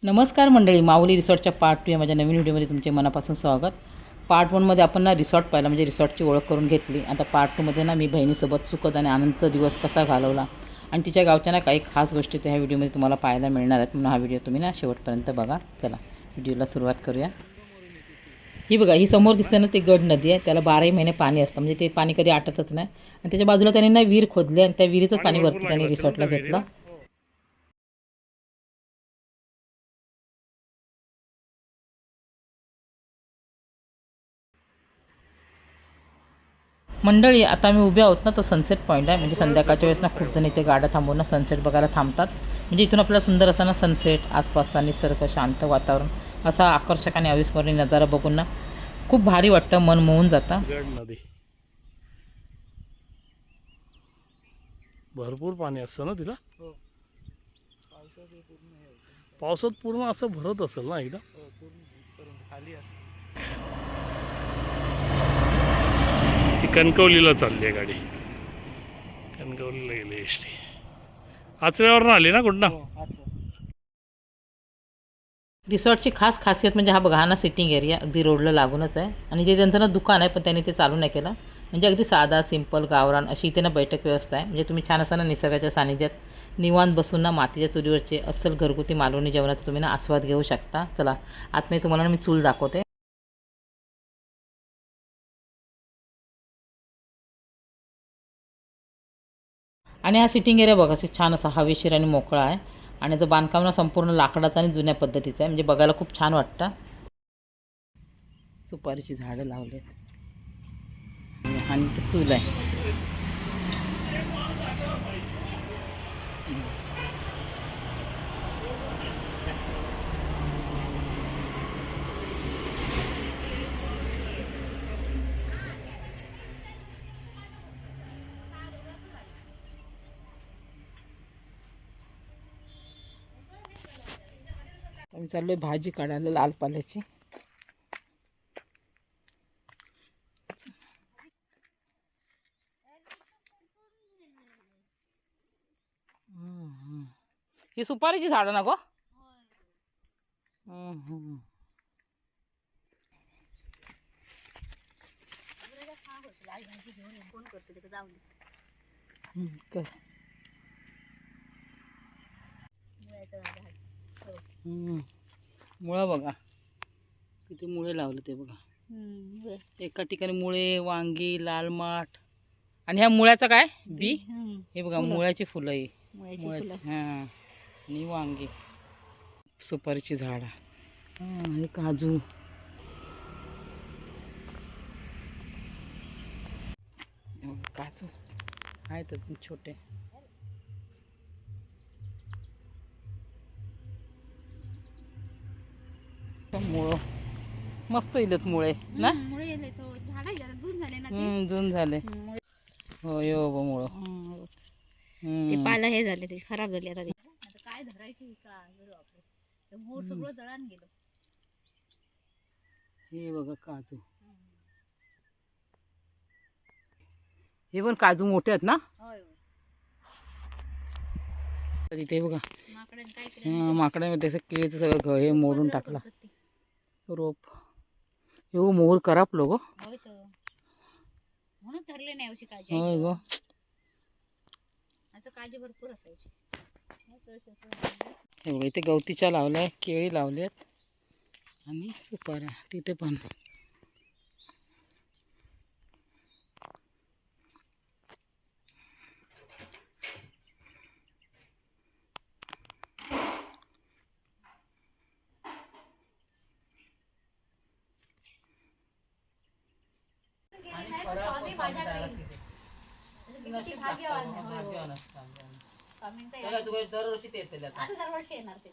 नमस्कार मंडळी, माऊली रिसॉर्टच्या पार्ट 2 या माझ्या नवीन व्हिडिओमध्ये तुमचे मनापासून स्वागत. पार्ट 1मध्ये आपण ना रिसॉर्ट पाहिला, म्हणजे रिसॉर्टची ओळख करून घेतली. आता पार्ट 2मध्ये ना मी बहिणीसोबत सुखद आणि आनंदचा दिवस कसा घालवला आणि तिच्या गावच्या ना काही खास गोष्टी त्या ह्या व्हिडिओमध्ये तुम्हाला पाहायला मिळणार आहेत. म्हणून हा व्हिडिओ तुम्ही ना शेवटपर्यंत बघा. चला व्हिडिओला सुरुवात करूया. ही बघा, ही समोर दिसते ना, ती गड नदी आहे. त्याला 12ही महिने पाणी असतं, म्हणजे ते पाणी कधी आटतच नाही. आणि त्याच्या बाजूला त्यांनी ना विहीर खोदली आणि त्या विहिरीचंच पाणी वरती त्यांनी रिसॉर्टला घेतलं. मंडळी, आता आम्ही उभे आहोत ना, तो सनसेट पॉईंट आहे. म्हणजे संध्याकाळच्या वेळेस ना खूप जण इथे गाड्या थांबवून ना सनसेट बघायला थांबतात. म्हणजे इथून आपल्याला सुंदर असा ना सनसेट, आसपासचा निसर्ग, शांत वातावरण, असा आकर्षक आणि अविस्मरणीय नजारा बघून ना खूप भारी वाटतं, मन मोहून जातं. नदी भरपूर पाणी असतं ना तिला. पावसात पूर्ण असं भरत असेल ना एकदा. खाली ती कणकवलीला चालली आहे गाडी. कणकवलीला गेली एस टी. आचऱ्यावरून आली ना कुठनं. रिसॉर्टची खास खासियत म्हणजे हा बघा, हा ना सिटिंग एरिया अगदी रोडला लागूनच आहे. आणि ते त्यांचं ना दुकान आहे, पण त्यांनी ते चालू नाही केलं. म्हणजे अगदी साधा सिंपल गावरान अशी इथे ना बैठक व्यवस्था आहे. म्हणजे तुम्ही छान असं ना निसर्गाच्या सानिध्यात निवांत बसून ना मातीच्या चुलीवरचे अस्सल घरगुती मालवणी जेवणाचा तुम्ही ना आस्वाद घेऊ शकता. चला आतमध्ये तुम्हाला ना मी चूल दाखवते. आणि हा सिटिंग एरिया बघा, असे छान असा हवेशीर आणि मोकळा आहे. आणि याचं बांधकाम ना संपूर्ण लाकडाचं आणि जुन्या पद्धतीचं आहे. म्हणजे बघायला खूप छान वाटतं. सुपारीची झाडं लावलेत आणि ते चूल आहे. आम्ही चाललोय भाजी काढायला लाल पाल्याची. ही सुपारीची झाडं ना गो. कर. मुळं बघा किती मुळे लावले ते बघा. एका ठिकाणी मुळे, वांगी, लाल माठ आणि ह्या मुळ्याचं काय बी. हे बघा मुळ्याची फुलं ही. हां, आणि वांगी, सुपारीची झाड, हे काजू. काजू आहेत अजून छोटे. मुळं मस्त इलत मुळे ना. जून झाले. हो यो मुळं. पाला हे झाले, ते खराब झाले. आता काय धरायची का मोर सगळं जळान गेलं. हे बघा काजू. हे पण काजू मोठे आहेत ना. इथे बघा माकडामध्ये केळीचं सगळं हे मोडून टाकला रोप. हो मोर करापलो गो. म्हणून धरले नाही अशी काळजी. होय गो. आता काळजी भरपूर असायची. हे बघा इथे गवतीच्या लावल्या, केळी लावल्यात आणि सुपाऱ्या तिथे पण. दरवर्षी ते दरवर्षी येणार ते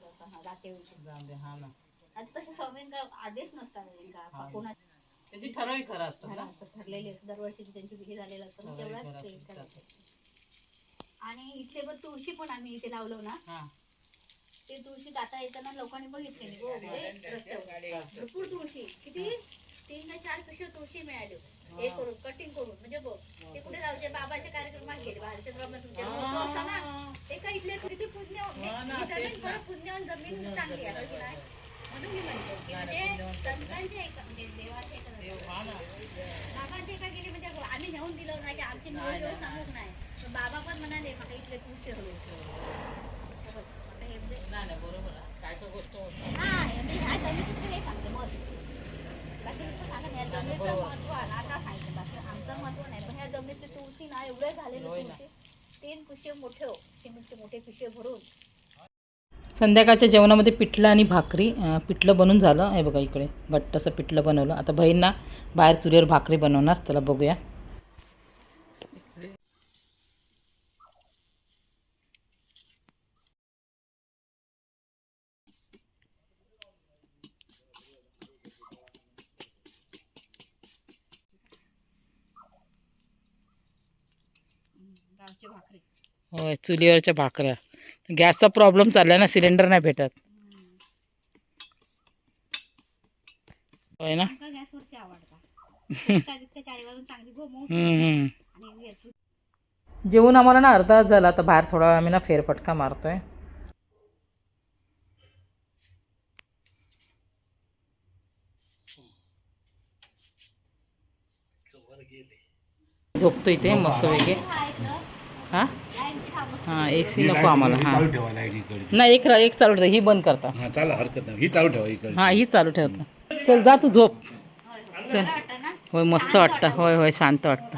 तसे स्वामींचा आदेश नसतात. त्याची ठराविक खरं असतं, ठरलेली असतं. दरवर्षी त्यांची हे झालेलं असतं, तेवढाच ते करायचं. आणि इथे पण तुळशी पण आम्ही इथे लावलो ना, ते तुळशी आता येताना लोकांनी बघितली रस्त्यावर भरपूर तुळशी. किती 3 का 4 पिशव्या तुळशी मिळाली. हे करून कटिंग करून, म्हणजे बघ ते कुठे जाऊचे बाबाच्या कार्यक्रमात गेले. बाहेरच्या तुमच्या ना ते का इथले किती पूजने जमीन बरं पुण्यवान जमीन चांगली आहे की नाही म्हणून मी म्हणतो की म्हणजे संतांचे एक म्हणजे देवाचे एक बाबांचे एका गेली म्हणजे आम्ही नेऊन दिलं नाही की आमची निवड सांगूक नाही पण बाबा पण म्हणाले मला इथले तुमचे हा ह्या जमिनीचं हे सांगते मत बाकी सांगत ह्या जमिनीचं महत्व आहे आता सांगते बाकी आमचं महत्व नाही पण ह्या जमिनीचे तुळशी ना एवढे झालेले तुळशी 3 पिशे मोठे सिमेंटचे मोठे पिशे भरून. संध्याकाळच्या जेवणामध्ये पिठलं आणि भाकरी पिठलं बनून झालं हे बघा इकडे घट्ट असं पिठलं बनवलं. आता बहीणना बाहेर चुलीवर भाकरी बनवणार. चला बघूया. होय चुलीवरच्या भाकऱ्या. गॅसचा प्रॉब्लेम चालला ना सिलेंडर नाही भेटत. होय ना. गॅसवरची आवडतात चांगली जेवून आम्हाला ना अर्धा झाला. आता बाहेर थोडा वेळ आम्ही ना फेरफटका मारतोय. झोपतो इथे मस्त वेगळे. हां हां AC नको आम्हाला. हां नाही एक चालू ठेव. ही बंद करता. हा चालेल हरकत नाही. ही चालू ठेवा इकडे. हां ही चालू ठेवता. चल जा तू झोप. चल होय मस्त वाटतं. होय होय शांत वाटतं.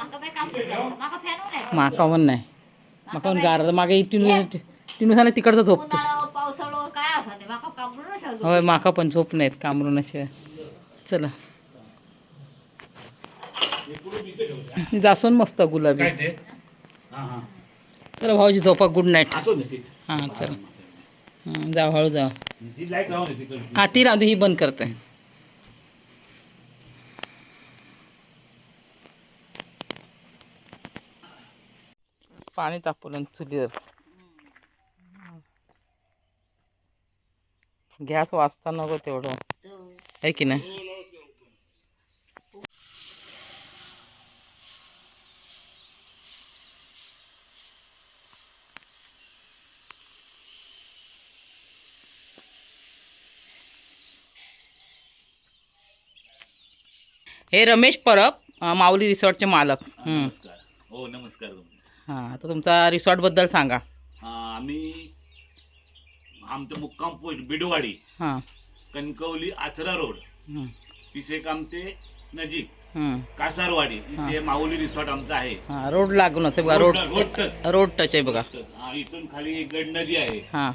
माका पण नाही. माका पण गार मागे टिनू झालं तिकडचं झोपतो. होय माका पण झोप नाहीत कामरूनाशिवाय. चला जासून मस्त गुलाबी. काय ते हा हा चला भाऊजी झोपा. Good night. असो ना ते. हां चल जाऊ हळू जाऊ. ही लाईट लावून येते तिकडे. हां ती राहू दे. ही बंद करते. पाणी तापवलं चुलीवर. गॅस वाचता नको तेवढं आहे की नाही. हे रमेश परब माऊली रिसॉर्टचे मालक. नमस्कार. हो नमस्कार. हां तर तुमचा रिसॉर्टबद्दल सांगा. आम्ही आमचं मुक्काम पोस्ट बिडवाडी हां कणकवली आचरा रोड हं, तिथे कामते नजीक हं. कासारवाडी इथे माऊली रिसॉर्ट आमचं आहे. हां रोड लागूनच आहे बघा. रोड रोड टच आहे बघा. इथून खाली एक गड नदी आहे. हां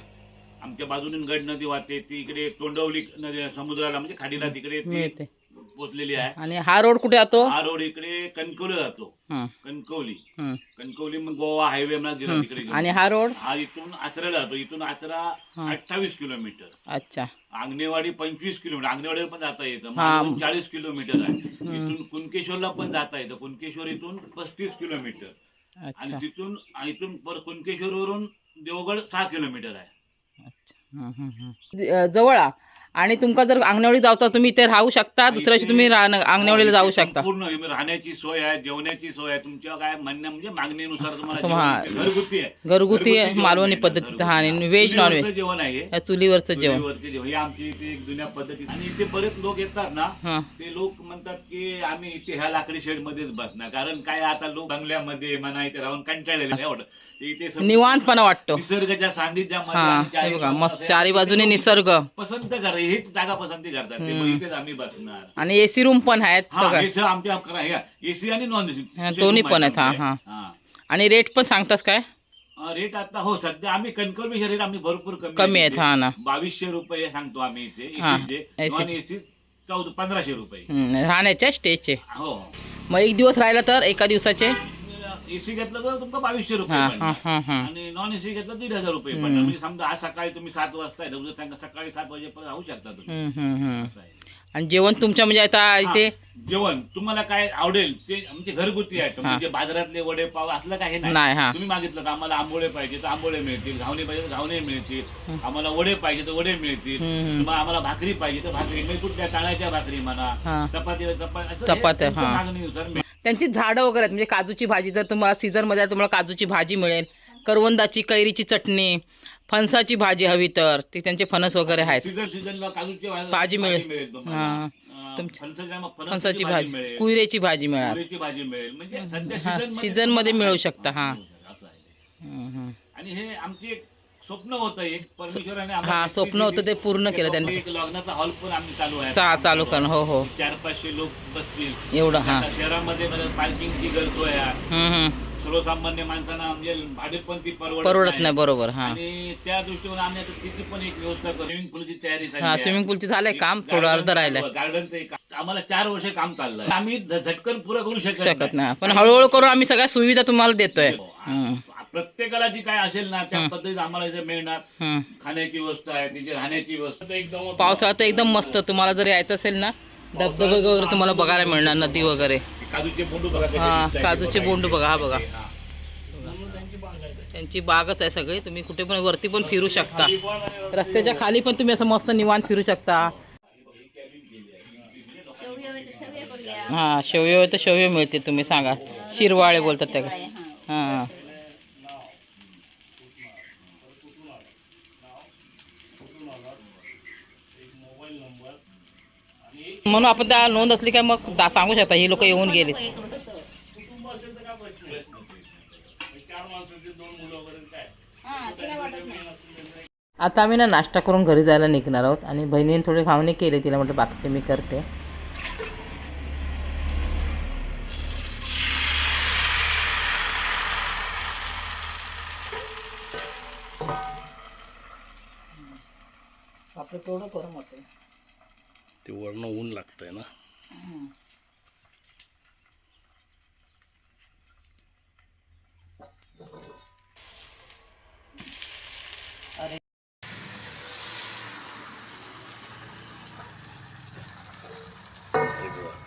आमच्या बाजूने गड नदी वाहते. ती इकडे तोंडवली नदी समुद्राला म्हणजे खाडीला तिकडे ती मिळते. पोचलेली आहे. आणि हा रोड कुठे जातो. हा रोड इकडे कणकवली जातो. हं, कणकवली हं. कणकवली मग गोवा हायवे म्हणा गेला तिकडे गेलो. आणि हा रोड हा इथून आचऱ्याला जातो. इथून आचरा 28 किलोमीटर. अच्छा. आंगणेवाडी 25 किलोमीटर. आंगणेवाडीला पण जाता येतं. हा. मालवण 40 किलोमीटर आहे. इथून कुणकेश्वरला पण जाता येतं. कुणकेश्वर इथून 35 किलोमीटर. आणि अच्छा तिथून इथून कुणकेश्वरवरून देवगड 6 किलोमीटर आहे. अच्छा. हं, हं, हं. जवळ आ. आणि तुमका जर अंगणवाडी जायचं तुम्ही इथे राहू शकता. दुसऱ्या दिवशी तुम्ही अंगणवाडीला जाऊ शकता. पूर्ण राहण्याची सोय आहे, जेवण्याची सोय आहे. तुमच्या काय म्हणण्या म्हणजे मागणीनुसार तुम्हाला हा. जेवण मिळते. घरगुती आहे. घरगुती जेवण मालवणी मिळतं. पद्धतीचं. हा आणि घरगुती. व्हेज नॉन चुलीवरचं व्हेज जेवण आहे. या चुलीवरचं जेवण. चुलीवरचे जेवण ही आमची इथे एक जुन्या पद्धती. आणि इथे बरेच लोक येतात ना हां ते लोक म्हणतात की आम्ही इथे ह्या लाकडी शेड मध्येच बसणार. कारण काय आता लोक बंगल्यामध्ये म्हणा इथे राहून कंटाळलेले नाही आवडत. इथे सगळं निवांतपणा वाटतो. निसर्गाच्या सान्निध्यामध्ये हा आणि हे बघा चारी मस्त बाजूला चारी बाजूने निसर्ग. पसंत करतात. हेच जागा पसंती करतात ते. मग इथेच आम्ही बसणार. आणि AC रूम पण आहेत सगळं. हे सगळं आमच्या एसी आणि नॉन हा, एसी दोन्ही पण आहेत. हां हां. आणि रेट पण सांगतास काय. रेट आता हो सध्या आम्ही कणकवलीचे रेट आम्ही भरपूर कमी आहेत. हा ना. 2200 रुपये सांगतो आम्ही इथे. हा, एसीचे नॉन एसी 1500 रुपये. राहण्याच्या स्टेजचे. हो मग एक दिवस राहिला तर एका दिवसाचे. एसी घेतलं तर तुमचं 2200 रुपये हां पडणार. हां हां हां. आणि नॉन एसी घेतलं 1500 रुपये पडणार. म्हणजे समजा आज सकाळी तुम्ही 7 वाजता आहे, उद्या सकाळी 7 वाजेपर्यंत राहू शकता तुम्ही. असं आहे. आणि जेवण तुमच्या म्हणजे आता इथे जेवण तुम्हाला काय आवडेल ते आमचे घरगुती आहे. म्हणजे बाजारातले वडे पाव असलं काही नाही. नाही. हा तुम्ही मागितलं तर आम्हाला आंबोळे पाहिजे तर आंबोळे मिळतील. घावणे पाहिजे तर घावणे मिळतील. आम्हाला वडे पाहिजे तर वडे मिळतील. तुम्हाला आम्हाला भाकरी पाहिजे तर भाकरी म्हणजे कुठल्या तांदळाच्या भाकरी म्हणा, हा. चपाती असं चपात्या, हे तुमच्या हा. मागणीनुसार मिळेल. त्यांची झाडं वगैरे आहेत. म्हणजे काजूची भाजी जर तुम्हाला सीझनमध्ये तुम्हाला काजूची भाजी मिळेल. करवंदाची कैरीची चटणी फणसाची भाजी हवी तर ती त्यांचे फणस वगैरे आहेत. सीझनला काजूची भाजी मिळेल. मिळेल तुम्हाला. हां. फणसाची भाजी, मिळेल, कुयरेची भाजी मिळेल. तुरीची भाजी मिळेल. म्हणजे सध्या हा season सीझन मध्ये मिळू शकता. हा असं आहे. आणि हे आमची एक स्वप्न होतं, एक परमेश्वराने हा आम्हाला स्वप्न होतं ते पूर्ण केलं त्यांनी. एक लग्नाचा हॉल पण आम्ही चालू आहे. चालू करणं. हो हो 400-500 लोक बसतील एवढं. हा आता शहरामध्ये पार्किंगची गरज आहे. हम्म. सर्वसामान्य माणसांना म्हणजे भाडे पण ती परवडत नाही. बरोबर. हा आणि त्या दृष्टीने आम्ही आता तिची पण एक व्यवस्था करू. स्विमिंग पूलची तयारी झाली हा आहे. स्विमिंग पूलची झालंय काम, थोडं अर्ध राहिलंय. गार्डनचं एक आम्हाला 4 वर्ष काम चाललंय. आम्ही झटकन पुरा करू शकत नाही, पण हळूहळू करून आम्ही सगळ्या सुविधा तुम्हाला देतोय. प्रत्येकाला जी काय असेल ना त्या पद्धतीत आम्हाला इथे मिळणार. हम्म. खाण्याची व्यवस्था आहे, तिथे राहण्याची व्यवस्था एकदम पावसाळ्यात तर एकदम मस्त. तुम्हाला जर यायचं असेल ना, धबधबे वगैरे तुम्हाला बघायला मिळणार, नदी वगैरे. काजूचे बोंडू बघा कसे हा दिसतायत. काजूचे बोंडू बघा. हा बघा हा. त्यांची बागच आहे सगळी. तुम्ही कुठे पण वरती पण फिरू शकता, रस्त्याच्या खाली पण तुम्ही असं मस्त निवांत फिरू शकता. हा शेवये तर शेवये मिळते. तुम्ही सांगा, शिरवाळे बोलतात त्या. हा म्हणून आपण त्या नोंद असली काय मग सांगू शकता ही लोक येऊन गेले. आता आम्ही ना नाश्ता करून घरी जायला निघणार आहोत आणि बहिणीने थोडे खावणे केले. तिला म्हटलं बाकीचे मी करते. आपलं तेवढं करू मोठे ते वरण ऊन लागतंय ना. अरे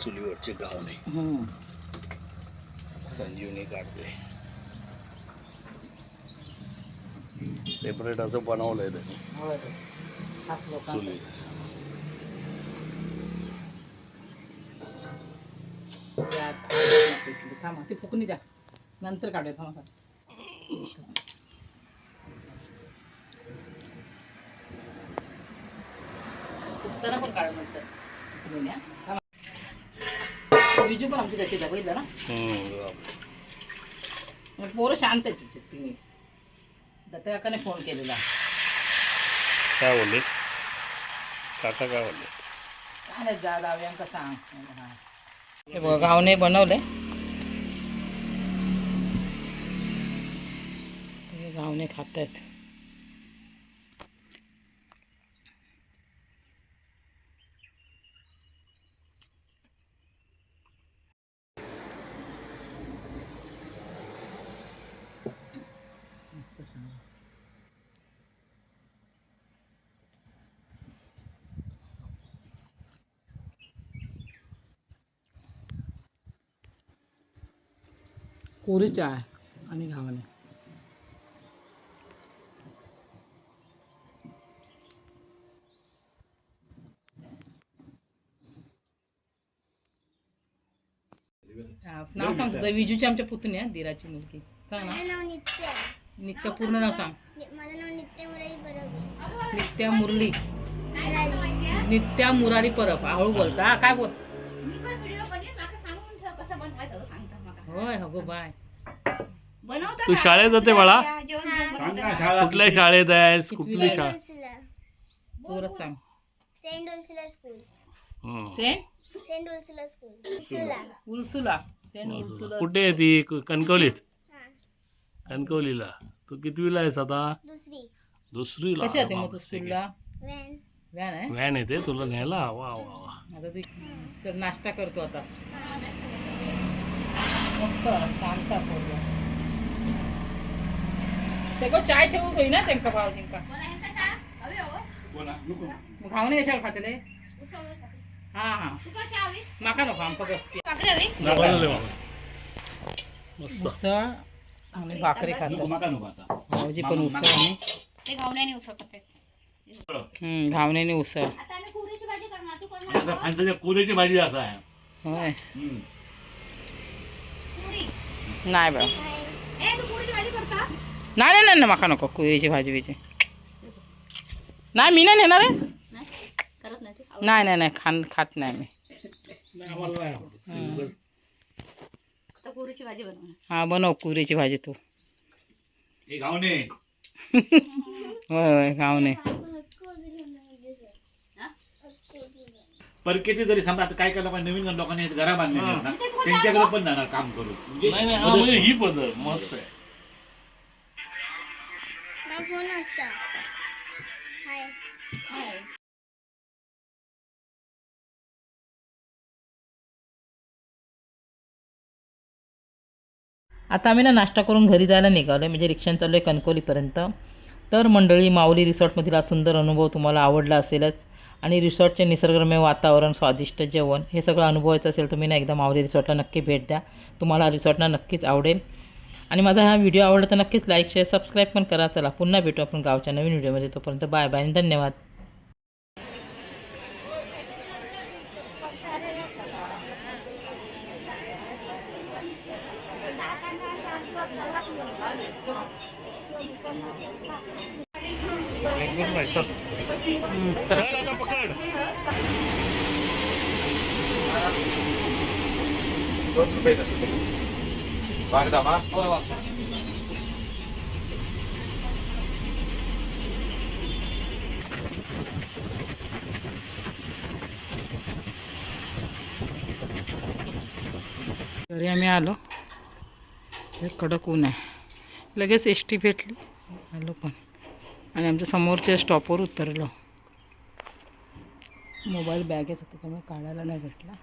चुलीवरचे घावणे संजीवनी काढते. सेपरेट असं बनवलंय त्यांनी चुली. थांबा ती फुकणी द्या, नंतर काढूया. थांबा फुकताना पण काढ नंतर. विजू पण आमची तशी बघितलं ना. पोरं शांत आहेत तिची. तुम्ही दत्ता काकाने फोन केलेला. काय बोलले काका? काय बोलले? काय नाही जा दाव्यांका सांग. हा हे बघा घावणे बनवले. घावणे खात आहेत. कोरी चहा आणि घावणे. नाव सांग तुझं. विजूची आमच्या पुतण्या दिराची मुलगी. सांग ना. माझं नाव नित्य आहे. नित्य पूर्ण नाव सांग. माझं नाव नित्य मुरारी बरोबर. नित्या मुरली. नित्या मुरारी परब. हळू बोलता. हा काय बोल. होय हो बाय. तू शाळेत जाते बाळा? सांगा शाळा कुठल्या शाळेत आहेस? कुठली शाळा? जोरात सांग. Saint Ursula school. Saint Ursula school. Ursula. Saint Ursula. कुठे आहे ती? कणकवलीत? हा. कणकवलीला. तू कितवीला आहेस आता? दुसरीला. कशी आहे मग तू स्कूलला? व्हॅन. व्हॅन आहे. व्हॅन येते तुला न्यायला? वा वा वा. आता तू चल नाश्ता करतो आता. मस्त शांत पोरगा. तेको चाय ठेवू गई ना त्यांका भावजींका. मग घावणे कशाला खाते ते? हा हा माका नको आमका बसते. बनवले बाबा. मस्त. उसळ आणि भाकरी खातो. नका नको आता. भाऊजी पण उसळ आणि ते घावण्याने उसळ करते. घावण्याने उसळ. आता आम्ही पुरीची भाजी करणार. तू करणार आणि त्याच्या पुरीची भाजी असं आहे. होय पुरी. नाही बरं. ए तू पुरीची भाजी करता? नाही नाही नाही माका नको कुळीची भाजी बिजी. नाही मी नाही नेणार आहे. नाही करत नाही ते आवडत. नाही नाही नाही खात नाही मी. नाही, आम्हाला नाही आवडत. आता पुरीची भाजी बनवणार. हां बनव कुरीची भाजी तू. हे घावणे होय होय गाव नाही. परकेचे जरी समजा आता काय केलं नवीन लोकांनी घरा बांधले ना त्यांच्याकडे पण जाणार काम करू म्हणजे नाही नाही, हा, म्हणजे ही पद्धत मस्त आहे. हाय. आता आम्ही ना नाश्ता करून घरी जायला निघालो आहे, म्हणजे रिक्षाने चाललो आहे कणकवलीपर्यंत. तर मंडळी, माऊली रिसॉर्टमधील हा सुंदर अनुभव तुम्हाला आवडला असेलच. आणि रिसॉर्टचे निसर्गरम्य वातावरण, स्वादिष्ट जेवण हे सगळं अनुभवायचं असेल तुम्ही ना एकदा माऊली रिसॉर्टला नक्की भेट द्या. तुम्हाला हा रिसॉर्टला नक्कीच आवडेल. आणि माझा हा व्हिडिओ आवडला तर नक्कीच लाईक शेअर सबस्क्राईब पण करा. चला पुन्हा भेटू आपण गावच्या नवीन व्हिडिओमध्ये. तोपर्यंत बाय बाय आणि धन्यवाद. एक नाही, चल. चल आता पकड. घरी आम्ही आलो. हे कडक ऊन आहे. लगेच एस टी भेटली आलो पण. आणि आमच्या समोरच्या स्टॉपवर उतरलो. मोबाईल बॅगेत होता त्यामुळे काढायला नाही भेटला.